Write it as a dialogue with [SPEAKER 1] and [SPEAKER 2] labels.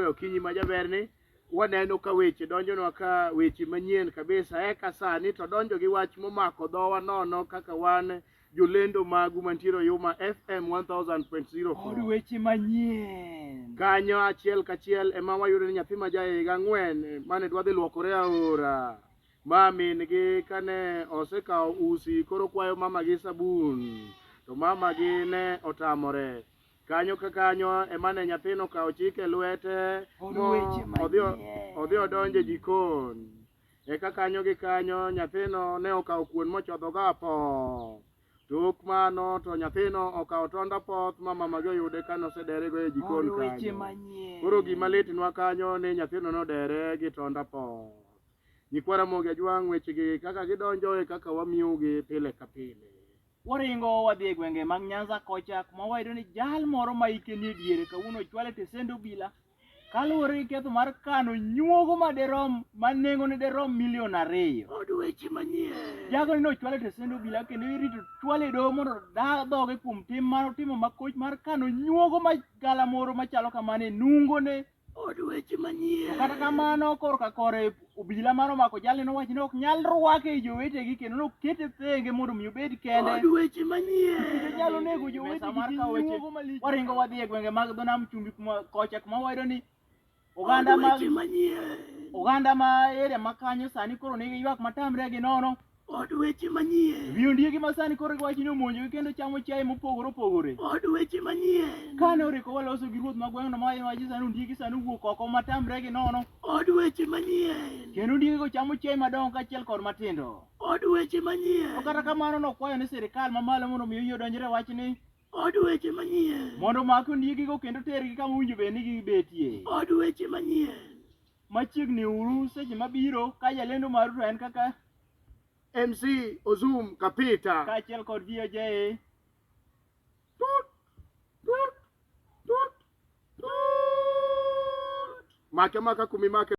[SPEAKER 1] okinyi majaberni waneno ka weche donjonwa ka weche manyien kabisa eka sani to donjo gi wach momako dhowa nono kaka wan jolendo magu mantiere Yuma FM 1000.0
[SPEAKER 2] od weche manyien
[SPEAKER 1] kanyo achiel kachiel ema wayudo ni nyathi ma jahiga 4 mane dwa dhi luokore aora ma min gi kane osekawo usi koro kwayo mama gi sabun to mama gi ne otamore kanyo ka kanyo emane nyathino kawo chike lwete odhi odonje jikon eka kanyo gi kanyo nyathino ne okawo kuon mochodho go apoth tok mano to nyathino okawo tond apoth ma mama gi oyude kane osedere go e jikon kanyo koro gima litnwa kanyo ni nyathino nodere gi tond apoth nyikwara Ramogi Ajwang' wechegi kaka gidonjo e kaka wamiyogi pile ka pile.
[SPEAKER 2] Waringo wadhi e gwenge mag Nyanza kocha kuma wayudo ni jal moro ma hike nie diere kawuono ochwale tesend obila kaluwore gi ketho mar kano nyuogo madirom ma nengone dirom $2 million.
[SPEAKER 1] Od weche manyien.
[SPEAKER 2] Jagoni nochwale tesend obila kendo irito chwale doho mondo da dhoge kuom tim mano timo makoch mar kano nyuogo magala moro machalo kamane nungone.
[SPEAKER 1] Od weche manyien.
[SPEAKER 2] To kata kamano korka kore obila mar omako jalni nowacho ni ok nyal rwake e jowetegi kendo nokete thenge mondo mi obed kende.
[SPEAKER 1] Od weche manyien.
[SPEAKER 2] Nyalo nego jowetegi gi nyuogo malich. Waringo wadhi e gwenge mag dho nam chumbi kocha kuma wayudo ni oganda ma area makanyo sani koro nigi ywak matamre gi nono.
[SPEAKER 1] Od weche manyien.
[SPEAKER 2] Viondiegi ma sani koro giwacho ni omonjogi kendo chamo chiaye mopogore opogore.
[SPEAKER 1] Od weche manyien.
[SPEAKER 2] Kane oriko waloso gi ruoth ma gweng'no ma wacho sani ondiegi sani owuok oko matamre gi nono.
[SPEAKER 1] Od weche manyien.
[SPEAKER 2] Kendo ondiegi chamo chiaye madongo kaachiel kod matindo.
[SPEAKER 1] Od weche manyien.
[SPEAKER 2] To kata kamano nokwayo ni sirikal mamalo mondo mi odonjre wachni.
[SPEAKER 1] Od weche manyien.
[SPEAKER 2] Mondo mak ondiegi kendo tergi kama owinjo bed ni gibetie.
[SPEAKER 1] Od weche manyien.
[SPEAKER 2] Machiegni uru seche mabiro ka jalendo maru to en kaka
[SPEAKER 1] MC Ozum Kapita
[SPEAKER 2] kaachiel kod VOJ.
[SPEAKER 1] Make maka kumi make